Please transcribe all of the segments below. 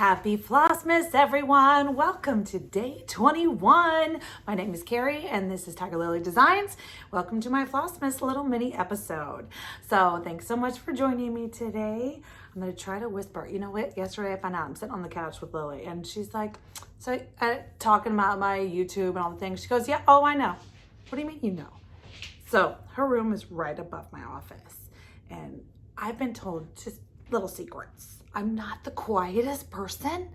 Happy FLOSSMAS, everyone. Welcome to day 21. My name is Kari and this is Tiger Lily Designs. Welcome to my FLOSSMAS little mini episode. So thanks so much for joining me today. I'm going to try to whisper. You know what? Yesterday I found out I'm sitting on the couch with Lily and she's like, talking about my YouTube and all the things. She goes, yeah, oh, I know. What do you mean you know? So her room is right above my office and I've been told just little secrets. I'm not the quietest person.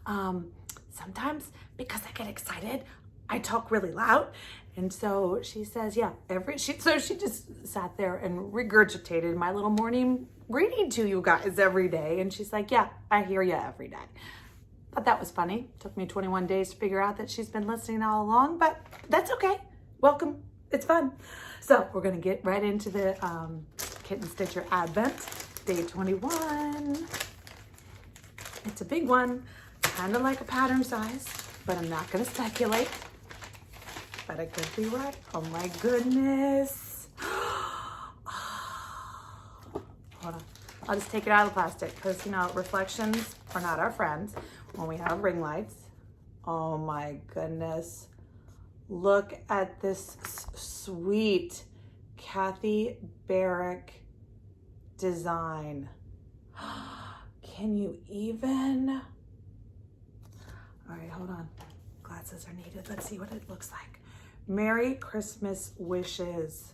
Sometimes because I get excited, I talk really loud. And so she says, yeah, so she just sat there and regurgitated my little morning reading to you guys every day. And she's like, yeah, I hear you every day. Thought that was funny. Took me 21 days to figure out that she's been listening all along, but that's okay. Welcome. It's fun. So we're going to get right into the Kitten Stitcher Advent, day 21. It's a big one, kind of like a pattern size, but I'm not going to speculate. But I could be right. Oh my goodness. Hold on. I'll just take it out of the plastic because, you know, reflections are not our friends when we have ring lights. Oh my goodness. Look at this sweet Kathy Barrick design. Can you even? All right, hold on. Glasses are needed. Let's see what it looks like. Merry Christmas wishes.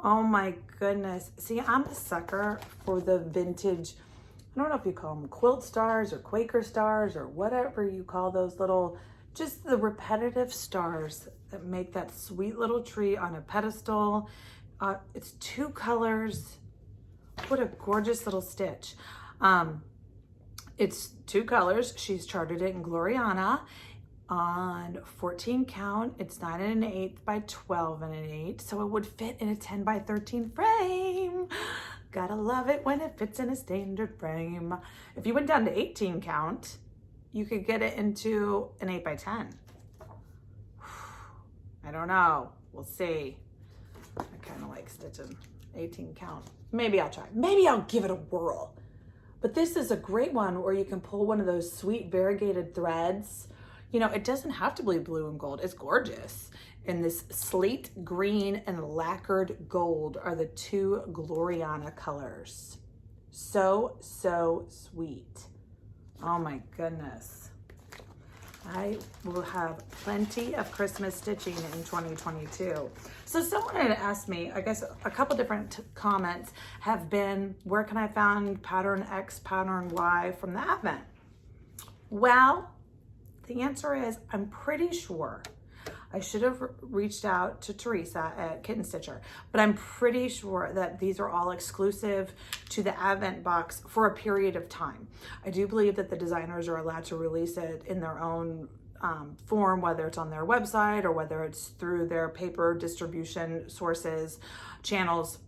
Oh my goodness. See, I'm a sucker for the vintage, I don't know if you call them quilt stars or Quaker stars or whatever you call those little, just the repetitive stars that make that sweet little tree on a pedestal. It's two colors. What a gorgeous little stitch. It's two colors. She's charted it in Gloriana on 14 count. It's 9 1/8 by 12 1/8. So it would fit in a 10 by 13 frame. Gotta love it when it fits in a standard frame. If you went down to 18 count, you could get it into an 8 by 10. I don't know. We'll see. I kind of like stitching 18 count. Maybe I'll try. Maybe I'll give it a whirl. But this is a great one where you can pull one of those sweet variegated threads. You know, it doesn't have to be blue and gold. It's gorgeous. And this slate green and lacquered gold are the two Gloriana colors. So, so sweet. Oh my goodness. I will have plenty of Christmas stitching in 2022. So someone had asked me, I guess a couple different comments have been, where can I find pattern X, pattern Y from the Advent? Well, the answer is I'm pretty sure I should have reached out to Teresa at Kitten Stitcher, but I'm pretty sure that these are all exclusive to the Advent box for a period of time. I do believe that the designers are allowed to release it in their own form, whether it's on their website or whether it's through their paper distribution sources, channels.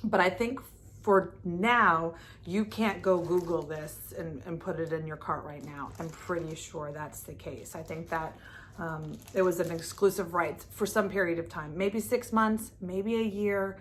But I think for now, you can't go Google this and put it in your cart right now. I'm pretty sure that's the case. I think that it was an exclusive right for some period of time, maybe 6 months, maybe a year,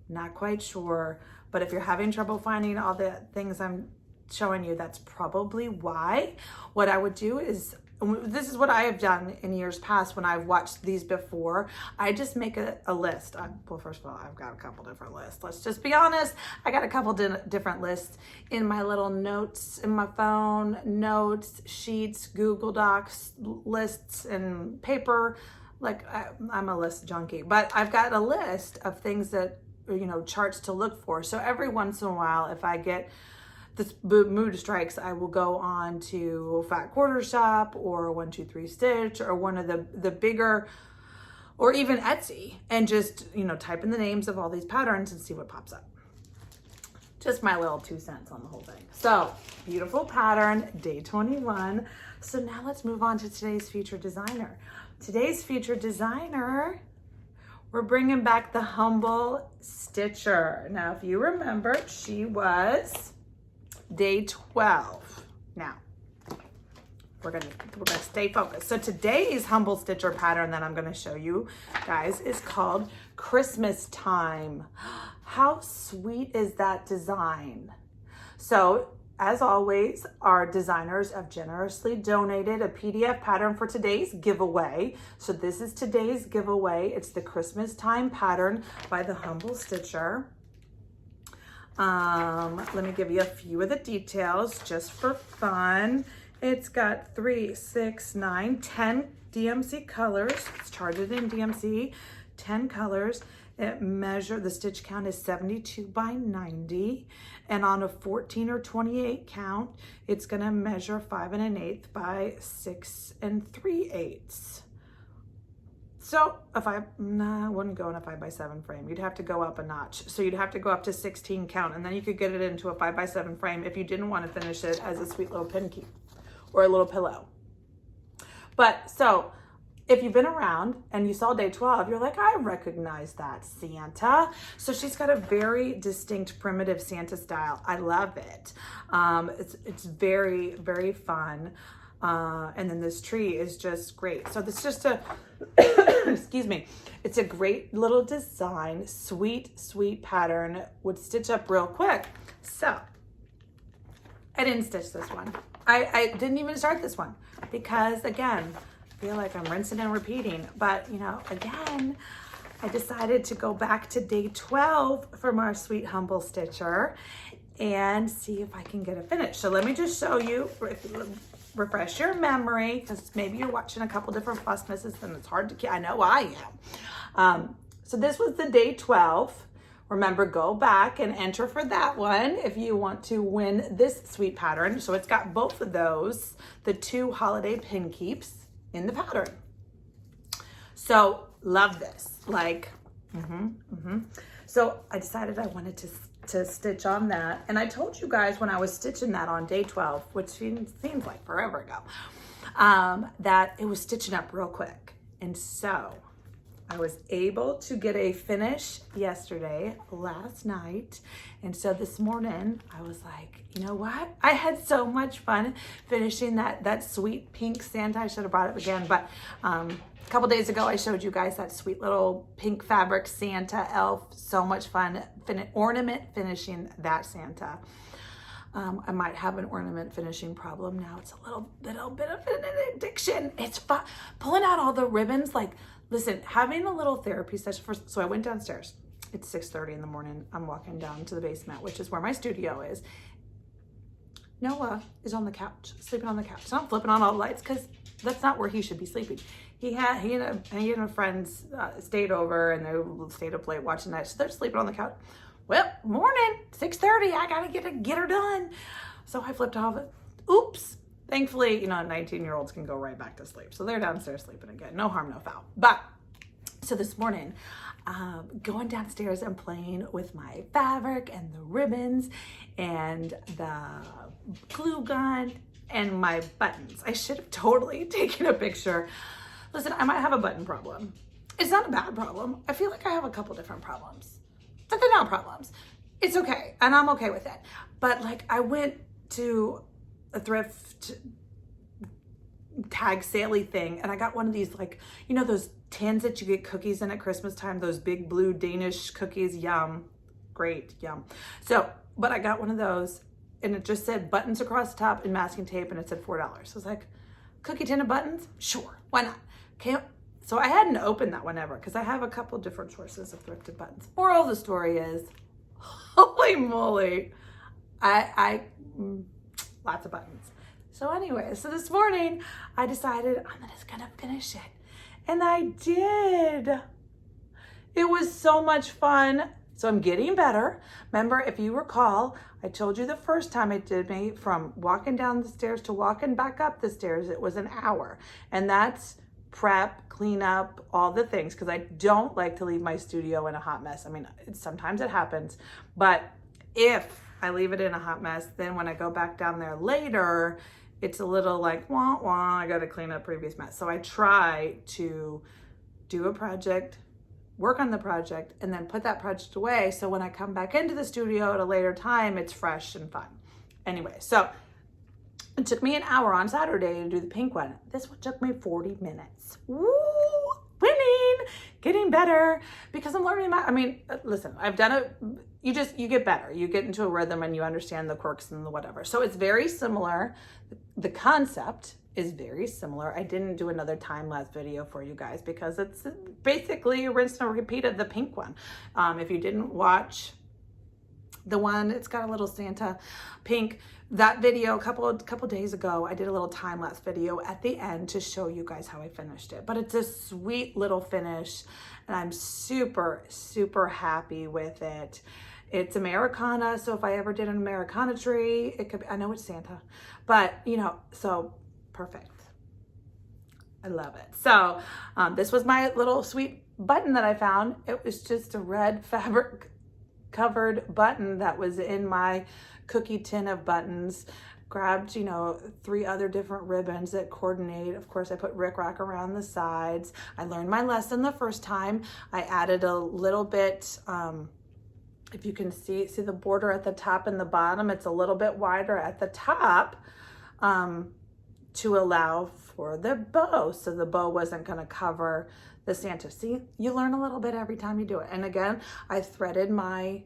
not quite sure. But if you're having trouble finding all the things I'm showing you, that's probably why. What I would do is, this is what I have done in years past when I've watched these before. I just make a list. Well, first of all, I've got a couple different lists. Let's just be honest. I got a couple different lists in my little notes in my phone, notes, sheets, Google Docs, lists, and paper. Like I'm a list junkie, but I've got a list of things that, you know, charts to look for. So every once in a while, if I get this mood strikes, I will go on to Fat Quarter Shop or 123 Stitch or one of the bigger, or even Etsy, and just, you know, type in the names of all these patterns and see what pops up. Just my little 2 cents on the whole thing. So beautiful pattern, day 21. So now let's move on to today's featured designer. Today's featured designer, we're bringing back the Humble Stitcher. Now, if you remember, she was day 12. Now, we're gonna stay focused. So today's Humble Stitcher pattern that I'm gonna show you guys is called Christmas Time. How sweet is that design? So as always, our designers have generously donated a PDF pattern for today's giveaway. So this is today's giveaway. It's the Christmas time pattern by the Humble Stitcher. Let me give you a few of the details just for fun. It's got 3, 6, 9, 10 DMC colors. It's charted in DMC, 10 colors. The stitch count is 72 by 90. And on a 14 or 28 count, it's gonna measure 5 1/8 by 6 3/8. So I wouldn't go in a 5 by 7 frame. You'd have to go up a notch. So you'd have to go up to 16 count, and then you could get it into a 5 by 7 frame if you didn't want to finish it as a sweet little pin keep or a little pillow. But so if you've been around and you saw day 12, you're like, I recognize that Santa. So she's got a very distinct primitive Santa style. I love it. It's very, very fun. And then this tree is just great. So this is just a, excuse me, it's a great little design, sweet, sweet pattern, would stitch up real quick. So I didn't stitch this one. I didn't even start this one because, again, I feel like I'm rinsing and repeating. But, you know, again, I decided to go back to day 12 from our sweet Humble Stitcher and see if I can get it finished. So let me just show you, refresh your memory, because maybe you're watching a couple different FLOSSMASes and it's hard to keep. I know I am. So this was the day 12. Remember, go back and enter for that one if you want to win this sweet pattern. So it's got both of those, the 2 holiday pin keeps in the pattern. So love this, like, So I decided I wanted to stitch on that. And I told you guys when I was stitching that on day 12, which seems like forever ago, that it was stitching up real quick. And so I was able to get a finish yesterday, last night. And so this morning I was like, you know what? I had so much fun finishing that sweet pink Santa. I should have brought it again, but a couple days ago I showed you guys that sweet little pink fabric Santa elf. So much fun. Ornament finishing that Santa. I might have an ornament finishing problem now. It's a little bit of an addiction. It's fun. Pulling out all the ribbons, like, listen, having a little therapy session first. So I went downstairs. It's 6:30 in the morning. I'm walking down to the basement, which is where my studio is. Noah is on the couch, sleeping on the couch. So I'm flipping on all the lights because that's not where he should be sleeping. He and a friend stayed over and they stayed up late watching that. So they're sleeping on the couch. Well, morning, 6:30. I gotta get her done. So I flipped off it. Oops. Thankfully, you know, 19-year-olds can go right back to sleep. So they're downstairs sleeping again. No harm, no foul. But so this morning, going downstairs and playing with my fabric and the ribbons and the glue gun and my buttons. I should have totally taken a picture. Listen, I might have a button problem. It's not a bad problem. I feel like I have a couple different problems. But they're not problems. It's okay. And I'm okay with it. But like, I went to a thrift tag sale-y thing and I got one of these, like, you know, those tins that you get cookies in at Christmas time, those big blue Danish cookies. Yum. Great. Yum. So, but I got one of those and it just said buttons across the top and masking tape and it said $4. So I was like, cookie tin of buttons? Sure. Why not? Okay. So I hadn't opened that one ever because I have a couple different choices of thrifted buttons. Moral of the story is, holy moly, lots of buttons. So anyway, so this morning I decided I'm just gonna finish it. And I did. It was so much fun. So I'm getting better. Remember, if you recall, I told you the first time it did me from walking down the stairs to walking back up the stairs, it was an hour. And that's prep, clean up, all the things, because I don't like to leave my studio in a hot mess. I mean, sometimes it happens, but if I leave it in a hot mess, then when I go back down there later, it's a little like, wah, wah, I got to clean up previous mess. So I try to do a project, work on the project, and then put that project away. So when I come back into the studio at a later time, it's fresh and fun. Anyway, so it took me an hour on Saturday to do the pink one. This one took me 40 minutes. Woo! Winning! getting better because I'm learning I mean, listen, I've done it. You get better. You get into a rhythm and you understand the quirks and the whatever. So it's very similar. The concept is very similar. I didn't do another time-lapse video for you guys because it's basically a rinse and repeat of the pink one. If you didn't watch the one, it's got a little Santa pink, that video a couple days ago, I did a little time-lapse video at the end to show you guys how I finished it. But it's a sweet little finish and I'm super, super happy with it. It's Americana, so if I ever did an Americana tree, it could be, I know it's Santa, but you know, so perfect. I love it. So this was my little sweet button that I found. It was just a red fabric covered button that was in my cookie tin of buttons. Grabbed, you know, 3 other different ribbons that coordinate. Of course, I put rickrack around the sides. I learned my lesson the first time. I added a little bit, if you can see the border at the top and the bottom, it's a little bit wider at the top to allow for the bow. So the bow wasn't going to cover the Santa. See, you learn a little bit every time you do it. And again, I threaded my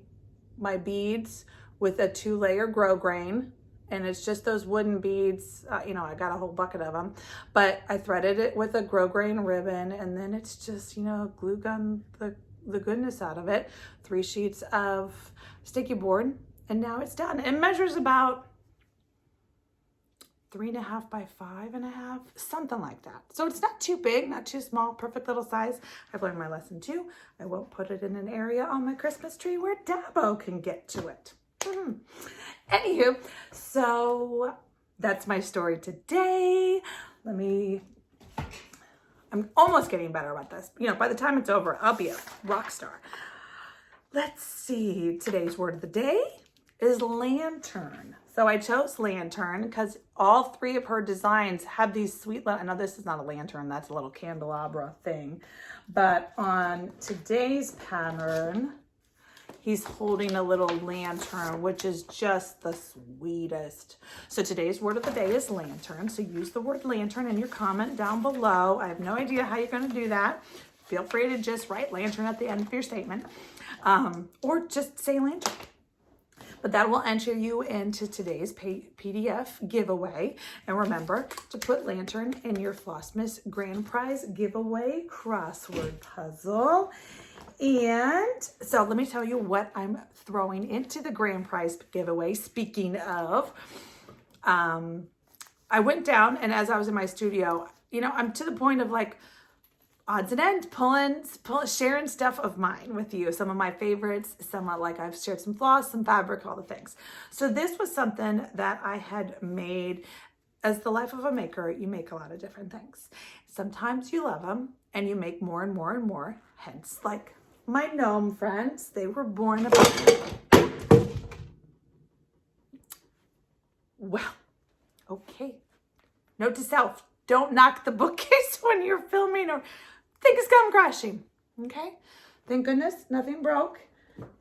beads with a 2-layer grosgrain, and it's just those wooden beads. You know, I got a whole bucket of them, but I threaded it with a grosgrain ribbon, and then it's just, you know, glue gun the goodness out of it. 3 sheets of sticky board, and now it's done. It measures about 3.5 by 5.5, something like that. So it's not too big, not too small, perfect little size. I've learned my lesson too. I won't put it in an area on my Christmas tree where Dabo can get to it. Anywho, so that's my story today. I'm almost getting better about this. You know, by the time it's over, I'll be a rock star. Let's see, today's word of the day is lantern. So I chose lantern because all 3 of her designs have these sweet, I know this is not a lantern, that's a little candelabra thing. But on today's pattern, he's holding a little lantern, which is just the sweetest. So today's word of the day is lantern. So use the word lantern in your comment down below. I have no idea how you're going to do that. Feel free to just write lantern at the end of your statement, or just say lantern. But that will enter you into today's PDF giveaway. And remember to put lantern in your FLOSSMAS grand prize giveaway crossword puzzle. And so let me tell you what I'm throwing into the grand prize giveaway. Speaking of, I went down, and as I was in my studio, you know, I'm to the point of like odds and ends, sharing stuff of mine with you. Some of my favorites, like I've shared some floss, some fabric, all the things. So this was something that I had made. As the life of a maker, you make a lot of different things. Sometimes you love them and you make more and more and more. Hence, like my gnome friends, they were born about. Well, okay. Note to self, don't knock the bookcase when you're filming or things come crashing, okay? Thank goodness nothing broke.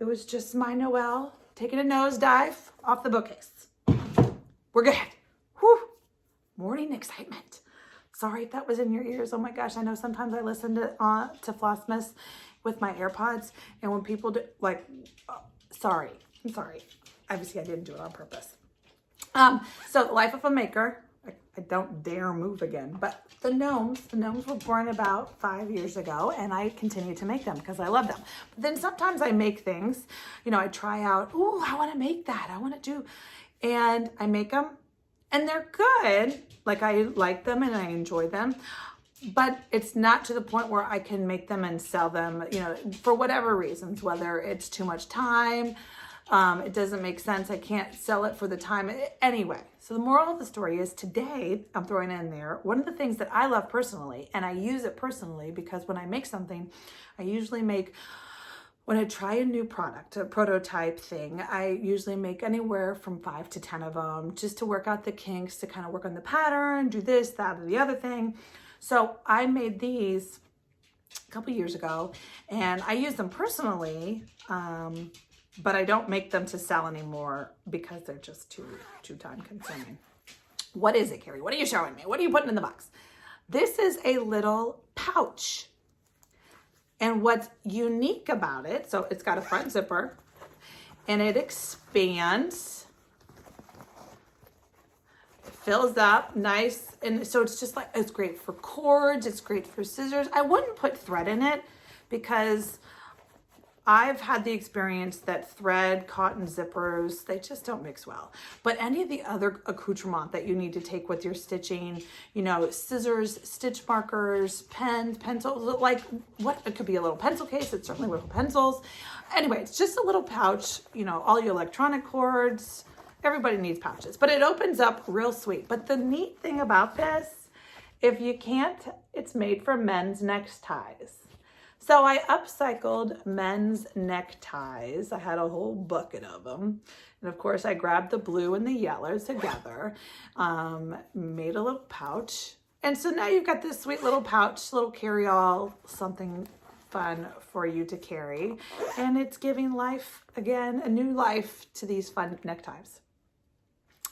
It was just my Noel taking a nosedive off the bookcase. We're good. Whew. Morning excitement. Sorry if that was in your ears. Oh my gosh, I know sometimes I listen to FLOSSMAS with my AirPods, and when people do, like, sorry, I'm sorry. Obviously I didn't do it on purpose. So life of a maker, I don't dare move again, but the gnomes were born about 5 years ago, and I continue to make them because I love them. But then sometimes I make things, you know, I try out, ooh, I want to make that. I want to do, and I make them and they're good. Like I like them and I enjoy them, but it's not to the point where I can make them and sell them, you know, for whatever reasons, whether it's too much time, it doesn't make sense. I can't sell it for the time. Anyway, so the moral of the story is today I'm throwing in there one of the things that I love personally, and I use it personally because when I make something, I usually make, when I try a new product, a prototype thing, I usually make anywhere from 5 to 10 of them just to work out the kinks, to kind of work on the pattern, do this, that, or the other thing. So I made these a couple years ago and I use them personally, but I don't make them to sell anymore because they're just too time consuming. What is it, Kari? What are you showing me? What are you putting in the box? This is a little pouch. And what's unique about it, so it's got a front zipper and it expands, it fills up nice. And so it's just like, it's great for cords. It's great for scissors. I wouldn't put thread in it because I've had the experience that thread, cotton zippers, they just don't mix well. But any of the other accoutrement that you need to take with your stitching, you know, scissors, stitch markers, pens, pencils, like what, it could be a little pencil case. It's certainly little pencils. Anyway, it's just a little pouch, you know, all your electronic cords. Everybody needs pouches, but it opens up real sweet. But the neat thing about this, if you can't, it's made for men's neckties. So I upcycled men's neckties. I had a whole bucket of them. And of course I grabbed the blue and the yellow together, made a little pouch. And so now you've got this sweet little pouch, little carry-all, something fun for you to carry. And it's giving life, again, a new life to these fun neckties.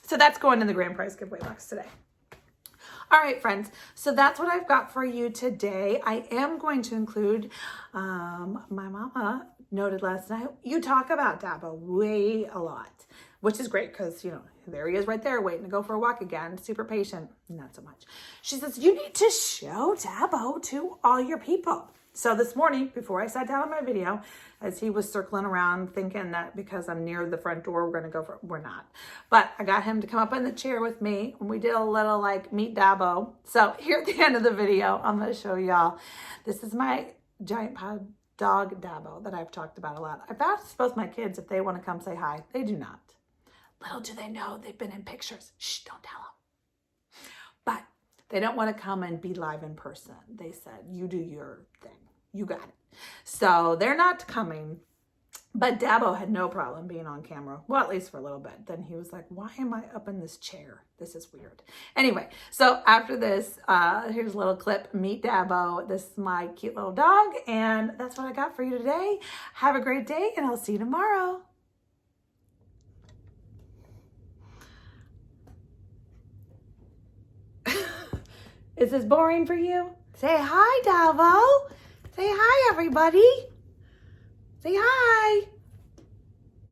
So that's going in the grand prize giveaway box today. All right, friends, so that's what I've got for you today. I am going to include, my mama noted last night, you talk about Dabo way a lot, which is great because, you know, there he is right there waiting to go for a walk again, super patient, not so much. She says, you need to show Dabo to all your people. So this morning, before I sat down on my video, as he was circling around thinking that because I'm near the front door, we're going to go for, we're not. But I got him to come up in the chair with me and we did a little like meet Dabo. So here at the end of the video, I'm going to show y'all. This is my giant pod dog Dabo that I've talked about a lot. I've asked both my kids if they want to come say hi. They do not. Little do they know they've been in pictures. Shh, don't tell them. But they don't want to come and be live in person. They said, you do your thing. You got it. So they're not coming. But Dabo had no problem being on camera. Well, at least for a little bit. Then he was like, why am I up in this chair? This is weird. Anyway, so after this, here's a little clip. Meet Dabo. This is my cute little dog. And that's what I got for you today. Have a great day and I'll see you tomorrow. Is this boring for you? Say hi, Dabo. Say hi, everybody. Say hi.